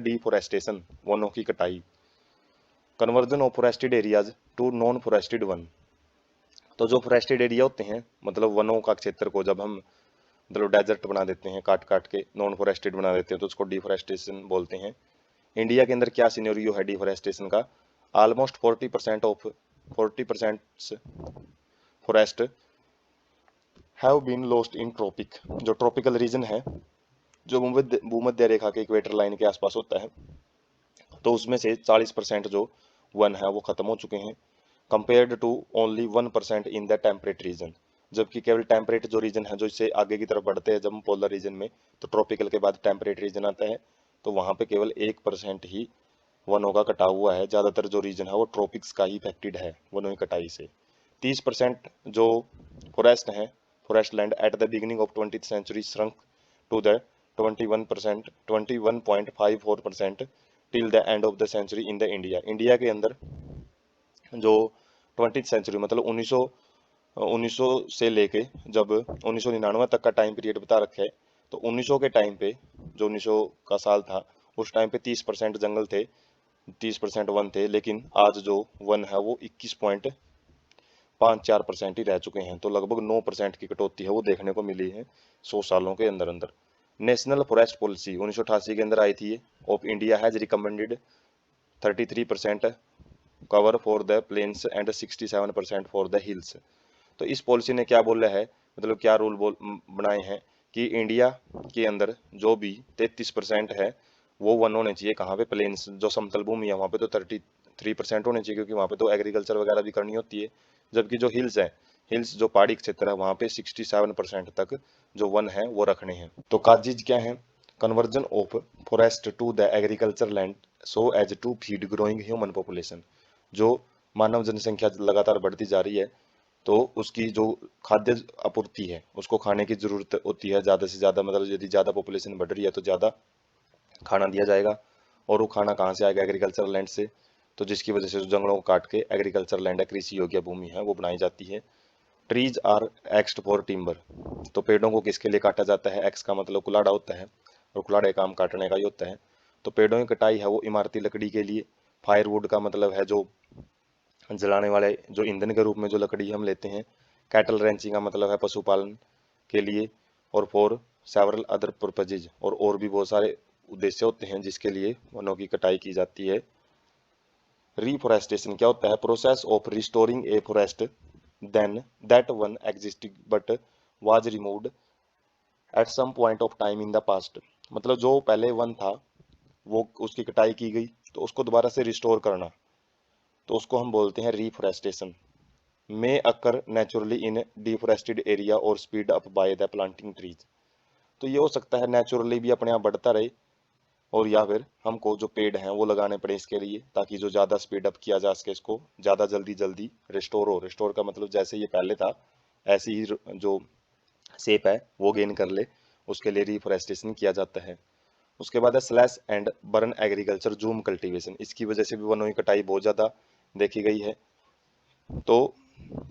Deforestation, वनों की कटाई। Conversion of forested areas to non forested वन। तो जो फॉरेस्टेड एरिया होते हैं, मतलब वनों का क्षेत्र को जब हम मतलब डेजर्ट बना देते हैं, काट काट के नॉन फॉरेस्टेड बना देते हैं, तो उसको डिफोरेस्टेशन बोलते हैं। इंडिया के अंदर क्या सिनेरियो है डिफोरेस्टेशन का? Almost 40% forest have been lost in tropic. जो ट्रॉपिकल रीजन है, जो भूमध्य रेखा के इक्वेटर लाइन के आसपास होता है, तो उसमें से 40% जो वन है वो खत्म हो चुके हैं, compared to only 1% in the temperate region. जबकि केवल टेम्परेट जो रीजन है, जो इससे आगे की तरफ बढ़ते हैं जब हम पोलर रीजन में, तो ट्रॉपिकल के बाद टेम्परेट रीजन आता है, तो वहाँ पे केवल 1% ही वनों का कटा हुआ है। ज़्यादातर जो रीजन है वो ट्रॉपिक्स का ही इफेक्टेड है वनों की कटाई से। 30% जो फॉरेस्ट हैं, forest land at the beginning of 20th century shrunk to the 21.54% till the end of the century in the India. India के अंदर जो 20th सेंचुरी मतलब 1900 से लेके जब 1999 तक का टाइम पीरियड बता रखा है, तो 1900 के टाइम पे, जो 1900 का साल था, उस टाइम पे 30% जंगल थे, 30% वन थे। लेकिन आज जो वन है वो 21.54% ही रह चुके हैं। तो लगभग 9% की कटौती है वो देखने को मिली है 100 सालों के अंदर अंदर। नेशनल फॉरेस्ट पॉलिसी 1988 के अंदर आई थी of India has recommended 33% cover for the plains and 67% for the hills. तो इस पॉलिसी ने क्या बोला है, मतलब क्या रूल बनाए हैं कि इंडिया के अंदर जो भी 33% है वो वन होने चाहिए। कहाँ पे? प्लेन्स, जो समतल भूमि है वहाँ पे तो 33% होने चाहिए, क्योंकि वहाँ पे तो एग्रीकल्चर वगैरह भी करनी होती है। जबकि जो हिल्स है, हिल्स जो पहाड़ी क्षेत्र है, वहाँ पे 67% तक जो वन है वो रखने हैं। तो काजीज क्या है? Conversion of forest to the agriculture land so as to feed growing human population. जो मानव जनसंख्या लगातार बढ़ती जा रही है, तो उसकी जो खाद्य आपूर्ति है, उसको खाने की जरूरत होती है ज़्यादा से ज़्यादा। मतलब यदि ज़्यादा पॉपुलेशन बढ़ रही है तो ज़्यादा खाना दिया जाएगा, और वो खाना कहाँ से आएगा? एग्रीकल्चर लैंड से। तो जिसकी वजह से जंगलों को काट के एग्रीकल्चर लैंड है, कृषि योग्य भूमि है, वो बनाई जाती है। Trees are axed for timber. तो पेड़ों को किसके लिए काटा जाता है? एक्स का मतलब कुलाड़ा होता है, और कुलाड़े काम काटने का ही होता है। तो पेड़ों की कटाई है वो इमारती लकड़ी के लिए। फायरवुड का मतलब है जो जलाने वाले, जो ईंधन के रूप में जो लकड़ी हम लेते हैं। कैटल रेंचिंग का मतलब है पशुपालन के लिए। और फॉर सेवरल अदर पर्पजेज, और भी बहुत सारे उद्देश्य होते हैं जिसके लिए वनों की कटाई की जाती है। रिफोरेस्टेशन क्या होता है? Process of restoring a forest then that one existing but was removed at some point of time in the past. मतलब जो पहले वन था वो उसकी कटाई की गई, तो उसको दोबारा से रिस्टोर करना, तो उसको हम बोलते हैं reforestation. May occur naturally in deforested area और speed up by the planting trees. तो ये हो सकता है नेचुरली भी अपने आप बढ़ता रहे, और या फिर हमको जो पेड़ हैं वो लगाने पड़े इसके लिए, ताकि जो ज़्यादा स्पीड अप किया जा सके, इसको ज़्यादा जल्दी जल्दी रिस्टोर हो। रिस्टोर का मतलब जैसे ये पहले था ऐसी ही जो शेप है वो गेन कर ले, उसके लिए रिफोरेस्टेशन किया जाता है। उसके बाद है slash and burn agriculture zoom cultivation. इसकी वजह से भी वनों की कटाई बहुत ज़्यादा देखी गई है। तो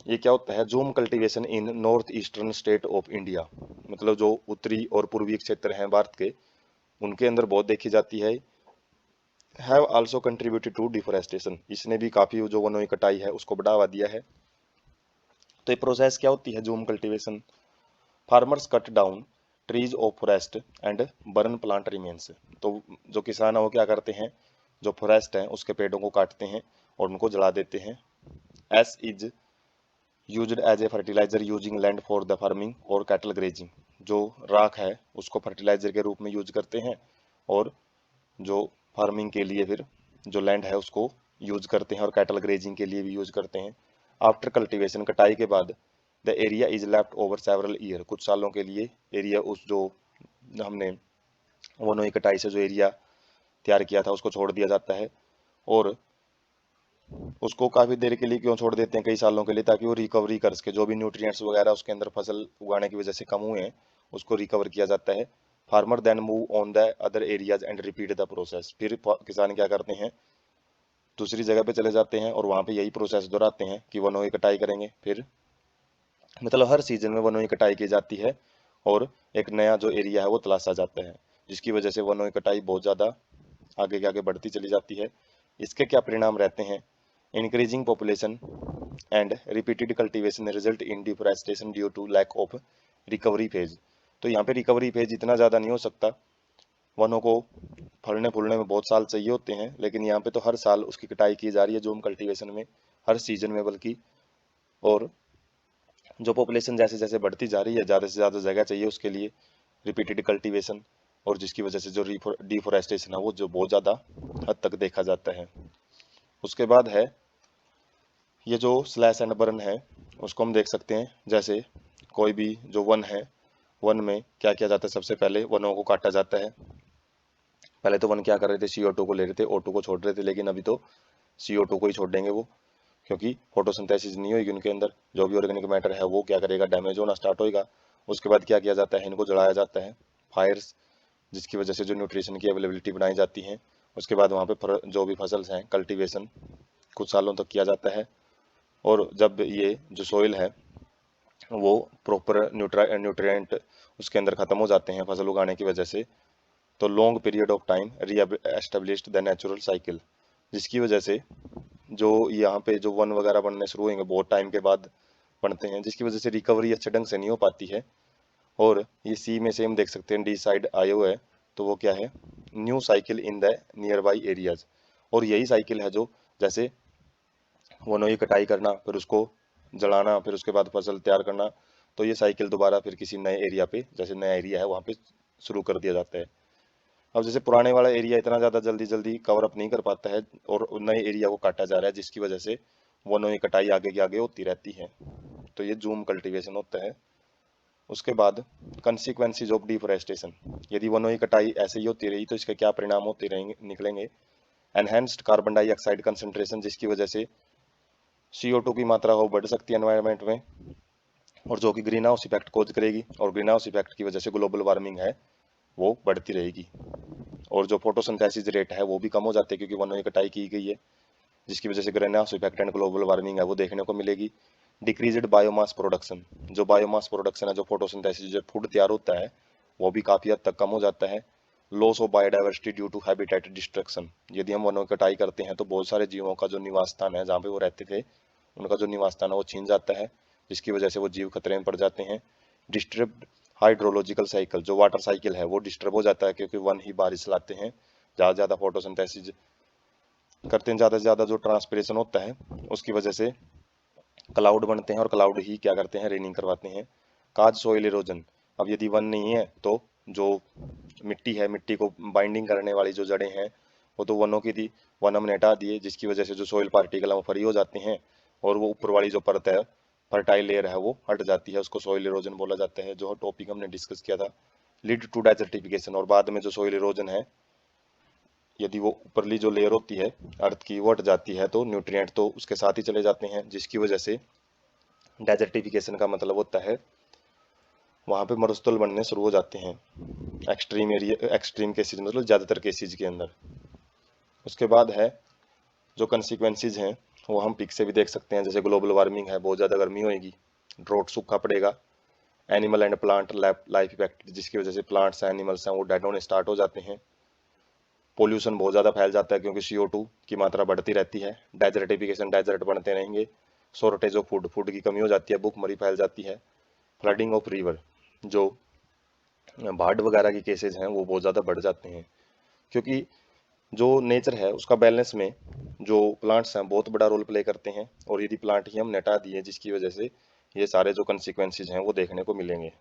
ये क्या होता है? Zoom cultivation in north eastern state of India. मतलब जो उत्तरी और पूर्वी क्षेत्र हैं भारत के, उनके अंदर बहुत देखी जाती है। Have also contributed to deforestation. इसने भी काफ़ी जो वनों की कटाई है उसको बढ़ावा दिया है। तो ये प्रोसेस क्या होती है zoom cultivation? Farmers cut down trees of forest and burn plant remains. तो जो किसान है वो क्या करते हैं? जो फॉरेस्ट है उसके पेड़ों को काटते हैं और उनको जला देते हैं। Ash is used as a fertiliser using land for the farming और कैटल ग्रेजिंग। जो राख है उसको फर्टिलाइजर के रूप में यूज करते हैं, और जो फार्मिंग के लिए फिर जो लैंड है उसको यूज करते हैं, और कैटल ग्रेजिंग के लिए भी यूज करते हैं। आफ्टर कल्टीवेशन, कटाई के बाद, the area is left over several year. कुछ सालों के लिए एरिया, उस जो हमने वनों की कटाई से जो एरिया तैयार किया था उसको छोड़ दिया जाता है। और उसको काफ़ी देर के लिए क्यों छोड़ देते हैं? कई सालों के लिए, ताकि वो रिकवरी कर सके। जो भी न्यूट्रिएंट्स वगैरह उसके अंदर फसल उगाने की वजह से कम हुए हैं उसको रिकवर किया जाता है। Farmer then move on the other areas and repeat the process. फिर किसान क्या करते हैं? दूसरी जगह पे चले जाते हैं और वहाँ पे यही प्रोसेस दोहराते हैं कि वनों की कटाई करेंगे। फिर मतलब हर सीजन में वनों की कटाई की जाती है, और एक नया जो एरिया है वो तलाशा जाता है, जिसकी वजह से वनों की कटाई बहुत ज़्यादा आगे के आगे बढ़ती चली जाती है। इसके क्या परिणाम रहते हैं? Increasing population and repeated cultivation result in deforestation due to lack of recovery phase. तो यहाँ पे रिकवरी फेज इतना ज़्यादा नहीं हो सकता, वनों को फलने फूलने में बहुत साल चाहिए होते हैं, लेकिन यहाँ पे तो हर साल उसकी कटाई की जा रही है जूम कल्टीवेशन में, हर सीजन में बल्कि। और जो पॉपुलेशन जैसे जैसे बढ़ती जा रही है, ज़्यादा से ज़्यादा जगह चाहिए उसके लिए, रिपीटेड कल्टीवेशन, और जिसकी वजह से जो डिफोरेस्टेशन है वो जो बहुत ज़्यादा हद तक देखा जाता है। उसके बाद है ये जो स्लैश एंड बर्न है, उसको हम देख सकते हैं। जैसे कोई भी जो वन है, वन में क्या किया जाता है? सबसे पहले वनों को काटा जाता है। पहले तो वन क्या कर रहे थे? CO2 को ले रहे थे, O2 को छोड़ रहे थे, लेकिन अभी तो CO2 को ही छोड़ देंगे वो, क्योंकि फोटोसिंथेसिस नहीं होगी उनके अंदर, जो भी ऑर्गेनिक मैटर है वो क्या करेगा? डैमेज होना स्टार्ट होएगा। उसके बाद क्या किया जाता है? इनको जलाया जाता है, फायर्स, जिसकी वजह से जो न्यूट्रिशन की अवेलेबिलिटी बनाई जाती है। उसके बाद वहाँ पे जो भी फसल हैं, कल्टीवेशन कुछ सालों तक किया जाता है। और जब ये जो सॉइल है वो प्रॉपर न्यूट्रिएंट उसके अंदर ख़त्म हो जाते हैं फसल उगाने की वजह से, तो लॉन्ग पीरियड ऑफ टाइम री एस्टेब्लिश्ड द नेचुरल साइकिल, जिसकी वजह से जो यहाँ पे जो वन वगैरह बनने शुरू होंगे बहुत टाइम के बाद बनते हैं, जिसकी वजह से रिकवरी अच्छे ढंग से नहीं हो पाती है। और ये सी में से हम देख सकते हैं डी साइड आए हुए है, तो वो क्या है? New cycle in the near by areas. और यही साइकिल है जो जैसे वनों की कटाई करना, फिर उसको जलाना, फिर उसके बाद फसल तैयार करना, तो ये साइकिल दोबारा फिर किसी नए एरिया पे, जैसे नया एरिया है वहाँ पे शुरू कर दिया जाता है। अब जैसे पुराने वाला एरिया इतना ज़्यादा जल्दी जल्दी कवर अप नहीं कर पाता है और नए एरिया को काटा जा रहा है, जिसकी वजह से वनों की कटाई आगे की आगे होती रहती है, तो ये जूम कल्टीवेशन होता है। उसके बाद कंसिक्वेंसीज ऑफ डिफोरेस्टेशन, यदि वनों की कटाई ऐसे ही होती रही तो इसके क्या परिणाम होते रहेंगे निकलेंगे? एनहेंस्ड कार्बन डाइऑक्साइड कंसंट्रेशन, जिसकी वजह से CO2 की मात्रा वो बढ़ सकती है एनवायरनमेंट में, और जो कि ग्रीन हाउस इफेक्ट कोज करेगी, और ग्रीन हाउस इफेक्ट की वजह से ग्लोबल वार्मिंग है वो बढ़ती रहेगी। और जो फोटोसिंथेसिस रेट है वो भी कम हो जाते हैं, क्योंकि वनों की कटाई की गई है, जिसकी वजह से green house effect and global warming है वो देखने को मिलेगी। डिक्रीज्ड बायोमास प्रोडक्शन, जो बायोमास प्रोडक्शन है, जो फोटोसिंथेसिस जो फूड तैयार होता है वो भी काफ़ी हद तक कम हो जाता है। Loss of biodiversity due to habitat destruction, यदि हम वनों की कटाई करते हैं तो बहुत सारे जीवों का जो निवास स्थान है, जहाँ पे वो रहते थे, उनका जो निवास स्थान है वो छीन जाता है, जिसकी वजह से वो जीव खतरे में पड़ जाते हैं। डिस्टर्ब हाइड्रोलॉजिकल साइकिल, जो वाटर साइकिल है वो डिस्टर्ब हो जाता है, क्योंकि वन ही बारिश लाते हैं, ज़्यादा ज़्यादा फोटोसिंथेसिस करते हैं, ज़्यादा से ज़्यादा जो ट्रांसपिरेशन होता है उसकी वजह से क्लाउड बनते हैं, और क्लाउड ही क्या करते हैं? रेनिंग करवाते हैं। काज सोइल इरोजन, अब यदि वन नहीं है तो जो मिट्टी है, मिट्टी को बाइंडिंग करने वाली जो जड़ें हैं वो तो वनों की थी, वन हमने हटा दिए, जिसकी वजह से जो सोइल पार्टिकल है वो फ्री हो जाते हैं, और वो ऊपर वाली जो परत है, फर्टाइल लेयर है, वो हट जाती है, उसको सोइल इरोजन बोला जाता है, जो टॉपिक हमने डिस्कस किया था। लीड टू डेजर्टिफिकेशन, और बाद में जो सोइल इरोजन है, यदि वो ऊपरली जो लेयर होती है अर्थ की वो हट जाती है तो न्यूट्रिएंट तो उसके साथ ही चले जाते हैं, जिसकी वजह से डेजर्टिफिकेशन का मतलब होता है वहाँ पे मरुस्थल बनने शुरू हो जाते हैं, एक्सट्रीम एरिया, एक्सट्रीम केसेज मतलब ज़्यादातर केसेज के अंदर। उसके बाद है जो कंसिक्वेंसीज हैं वो हम पिक से भी देख सकते हैं, जैसे ग्लोबल वार्मिंग है, बहुत ज़्यादा गर्मी होएगी, ड्रॉट सूखा पड़ेगा, animal and plant life effect, जिसकी वजह से प्लांट्स हैं, एनिमल्स हैं, वो डेड होने स्टार्ट हो जाते हैं। पोल्यूशन बहुत ज़्यादा फैल जाता है, क्योंकि CO2 की मात्रा बढ़ती रहती है, डेजर्टिफिकेशन, डेजर्ट बनते रहेंगे, शॉर्टेज ऑफ फूड, फूड की कमी हो जाती है, भूखमरी फैल जाती है। फ्लडिंग ऑफ रिवर, जो बाढ़ वगैरह के केसेज हैं वो बहुत ज़्यादा बढ़ जाते हैं, क्योंकि जो नेचर है उसका बैलेंस में जो प्लांट्स हैं बहुत बड़ा रोल प्ले करते हैं, और यदि प्लांट ही हम हटा दिए, जिसकी वजह से ये सारे जो कंसिक्वेंसेज हैं वो देखने को मिलेंगे।